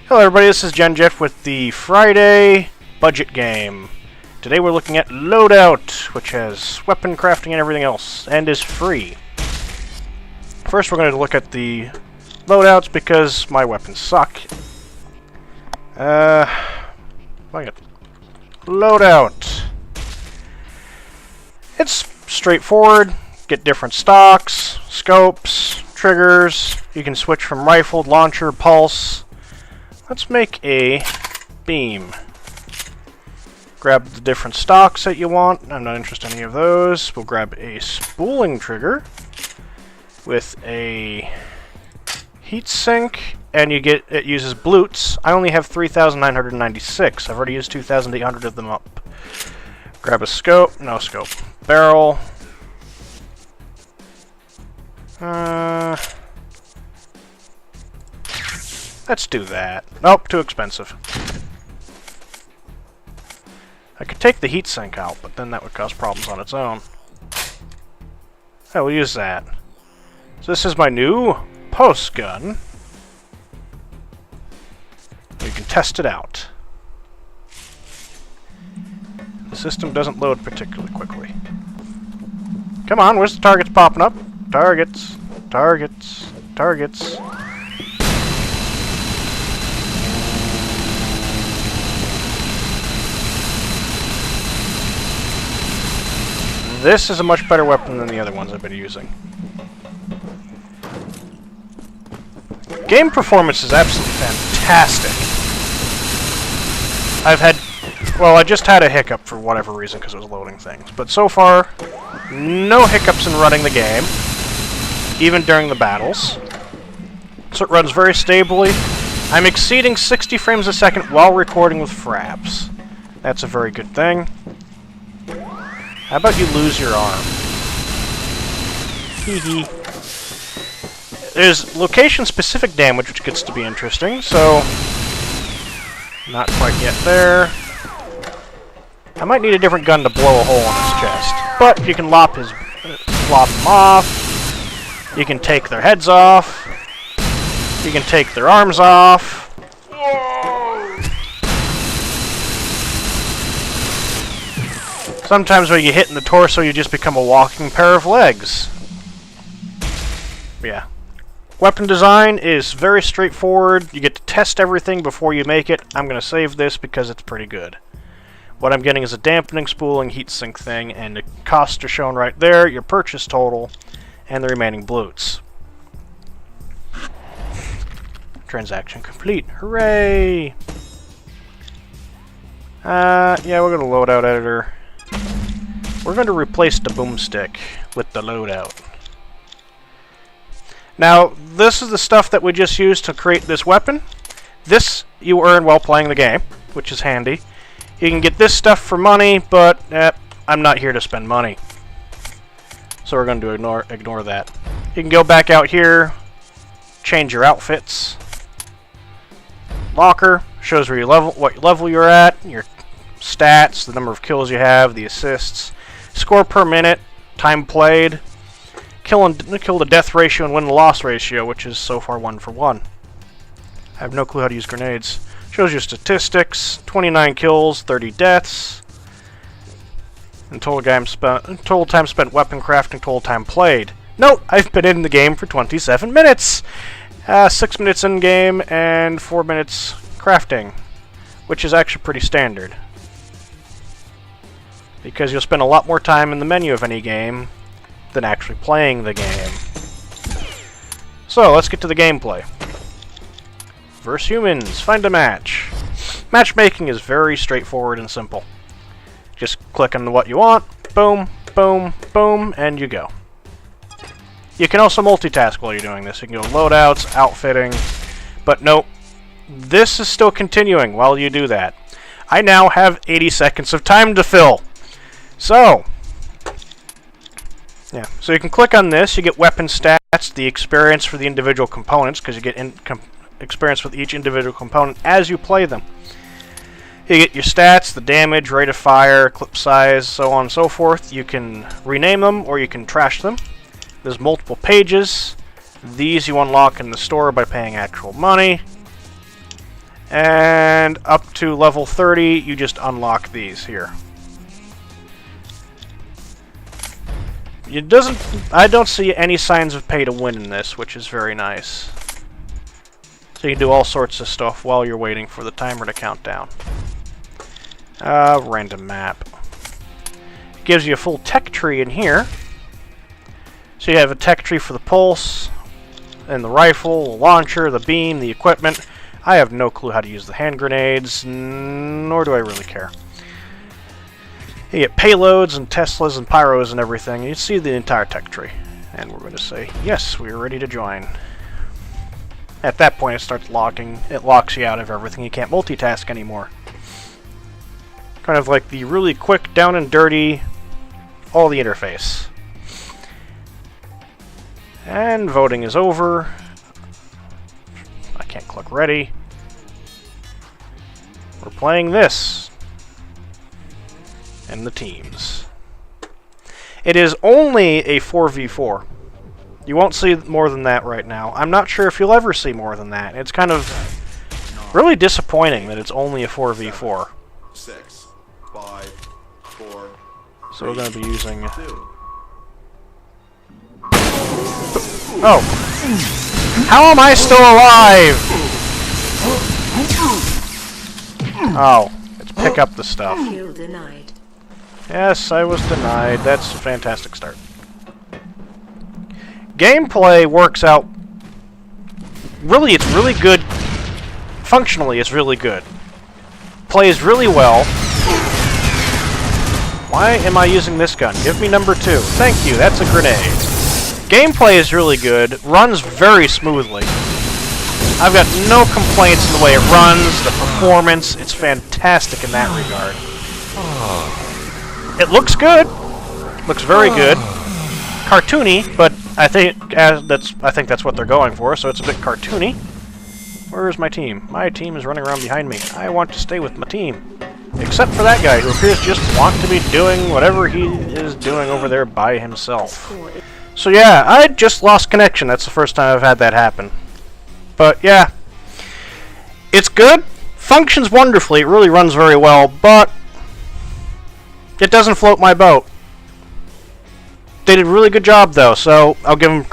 Hello everybody, this is Jeff with the Friday budget game. Today we're looking at Loadout, which has weapon crafting and everything else, and is free. First we're going to look at the loadouts because my weapons suck. Loadout. It's straightforward. Get different stocks, scopes, triggers. You can switch from rifle, launcher, pulse. Let's make a beam. Grab the different stocks that you want. I'm not interested in any of those. We'll grab a spooling trigger with a heatsink, and you get it uses blutes. I only have 3,996. I've already used 2,800 of them up. Grab a scope. No scope. Barrel. Let's do that. Nope, too expensive. I could take the heatsink out, but then that would cause problems on its own. I will use that. So this is my new post gun. You can test it out. The system doesn't load particularly quickly. Come on, where's the targets popping up? Targets, targets, targets. This is a much better weapon than the other ones I've been using. Game performance is absolutely fantastic. I just had a hiccup for whatever reason because it was loading things. But so far, no hiccups in running the game, even during the battles. So it runs very stably. I'm exceeding 60 frames a second while recording with fraps. That's a very good thing. How about you lose your arm? Hee. There's location-specific damage, which gets to be interesting, so... Not quite yet there. I might need a different gun to blow a hole in his chest. But you can lop them off. You can take their heads off. You can take their arms off. Sometimes when you hit in the torso, you just become a walking pair of legs. Yeah. Weapon design is very straightforward. You get to test everything before you make it. I'm going to save this because it's pretty good. What I'm getting is a dampening, spooling, heatsink thing, and the costs are shown right there, your purchase total, and the remaining blutes. Transaction complete. Hooray! Yeah, we're going to Loadout editor. We're going to replace the boomstick with the Loadout. Now, this is the stuff that we just used to create this weapon. This you earn while playing the game, which is handy. You can get this stuff for money, but I'm not here to spend money. So we're going to ignore that. You can go back out here, change your outfits. Locker shows where what level you're at, your stats, the number of kills you have, the assists, score per minute, time played, kill to death ratio, and win to loss ratio, which is so far 1 for 1. I have no clue how to use grenades. Shows your statistics, 29 kills, 30 deaths, and total time spent weapon crafting, total time played. Note, I've been in the game for 27 minutes! 6 minutes in game and 4 minutes crafting, which is actually pretty standard. Because you'll spend a lot more time in the menu of any game than actually playing the game. So, let's get to the gameplay. Versus humans, find a match. Matchmaking is very straightforward and simple. Just click on what you want, boom, boom, boom, and you go. You can also multitask while you're doing this. You can go loadouts, outfitting, but nope. This is still continuing while you do that. I now have 80 seconds of time to fill. So, yeah. So you can click on this, you get weapon stats, the experience for the individual components, because you get experience with each individual component as you play them. You get your stats, the damage, rate of fire, clip size, so on and so forth. You can rename them or you can trash them. There's multiple pages. These you unlock in the store by paying actual money. And up to level 30, you just unlock these here. I don't see any signs of pay to win in this, which is very nice. So you can do all sorts of stuff while you're waiting for the timer to count down. Random map. It gives you a full tech tree in here. So you have a tech tree for the pulse, and the rifle, the launcher, the beam, the equipment. I have no clue how to use the hand grenades, nor do I really care. You get payloads and Teslas and pyros and everything. You see the entire tech tree. And we're going to say, yes, we are ready to join. At that point, it starts locking. It locks you out of everything. You can't multitask anymore. Kind of like the really quick, down and dirty, all the interface. And voting is over. I can't click ready. We're playing this. And the teams. It is only a 4v4. You won't see more than that right now. I'm not sure if you'll ever see more than that. It's kind of really disappointing that it's only a 4v4. 6, 5, 4. So we're going to be using... Oh! How am I still alive? Oh, let's pick up the stuff. Yes, I was denied. That's a fantastic start. Gameplay works out... Really, it's really good. Functionally, it's really good. Plays really well. Why am I using this gun? Give me number 2. Thank you, that's a grenade. Gameplay is really good. Runs very smoothly. I've got no complaints in the way it runs, the performance. It's fantastic in that regard. It looks good. Looks very good. Cartoony, but I think that's what they're going for, so it's a bit cartoony. Where's my team? My team is running around behind me. I want to stay with my team. Except for that guy, who appears to just want to be doing whatever he is doing over there by himself. So yeah, I just lost connection. That's the first time I've had that happen. But yeah, it's good. Functions wonderfully. It really runs very well, but it doesn't float my boat. They did a really good job, though, so I'll give them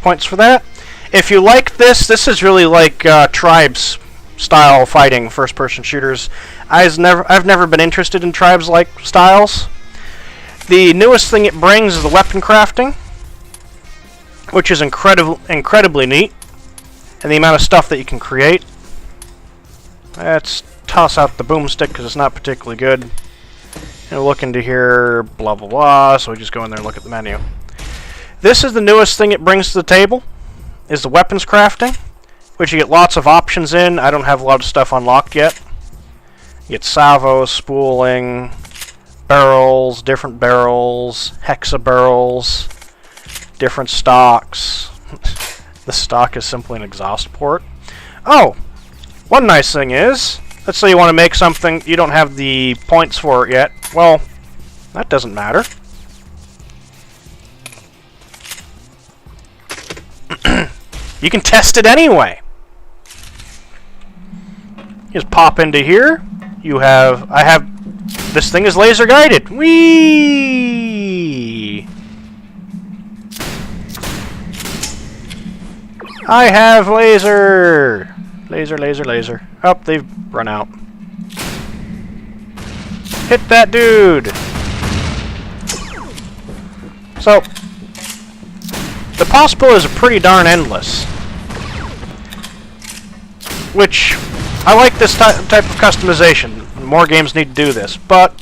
points for that. If you like this, this is really like Tribes-style fighting, first-person shooters. I've never been interested in Tribes-like styles. The newest thing it brings is the weapon crafting, which is incredibly neat, and the amount of stuff that you can create. Let's toss out the boomstick because it's not particularly good. And look into here, blah blah blah, so we just go in there and look at the menu. This is the newest thing it brings to the table, is the weapons crafting, which you get lots of options in. I don't have a lot of stuff unlocked yet. You get salvos, spooling, barrels, different barrels, hexa barrels, different stocks. The stock is simply an exhaust port. Oh, one nice thing is, let's say you want to make something, you don't have the points for it yet. Well, that doesn't matter. You can test it anyway. You just pop into here. This thing is laser guided. Whee! I have laser! Laser, laser, laser. Oh, they've run out. Hit that dude! So, the possibilities are pretty darn endless. Which, I like this type of customization. More games need to do this. But,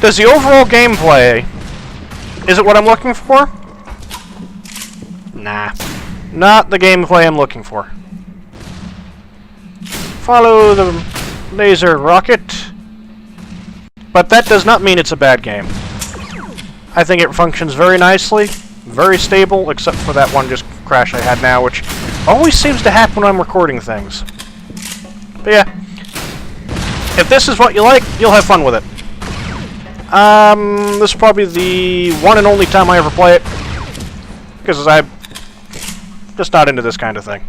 does the overall gameplay... Is it what I'm looking for? Nah. Not the gameplay I'm looking for. Follow the laser rocket. But that does not mean it's a bad game. I think it functions very nicely, very stable, except for that one just crash I had now, which always seems to happen when I'm recording things. But yeah, if this is what you like, you'll have fun with it. This is probably the one and only time I ever play it, because I'm just not into this kind of thing.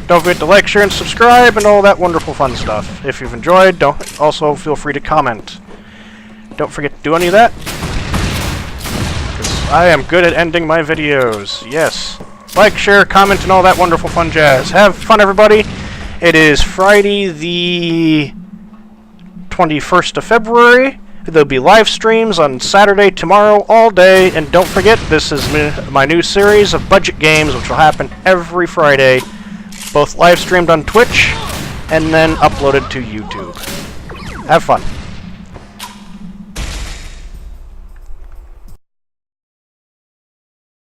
Don't forget to like, share, and subscribe, and all that wonderful fun stuff. If you've enjoyed, also feel free to comment. Don't forget to do any of that, because I am good at ending my videos. Yes. Like, share, comment, and all that wonderful fun jazz. Have fun, everybody. It is Friday the 21st of February. There'll be live streams on Saturday, tomorrow, all day. And don't forget, this is my new series of budget games, which will happen every Friday. Both live streamed on Twitch and then uploaded to YouTube. Have fun.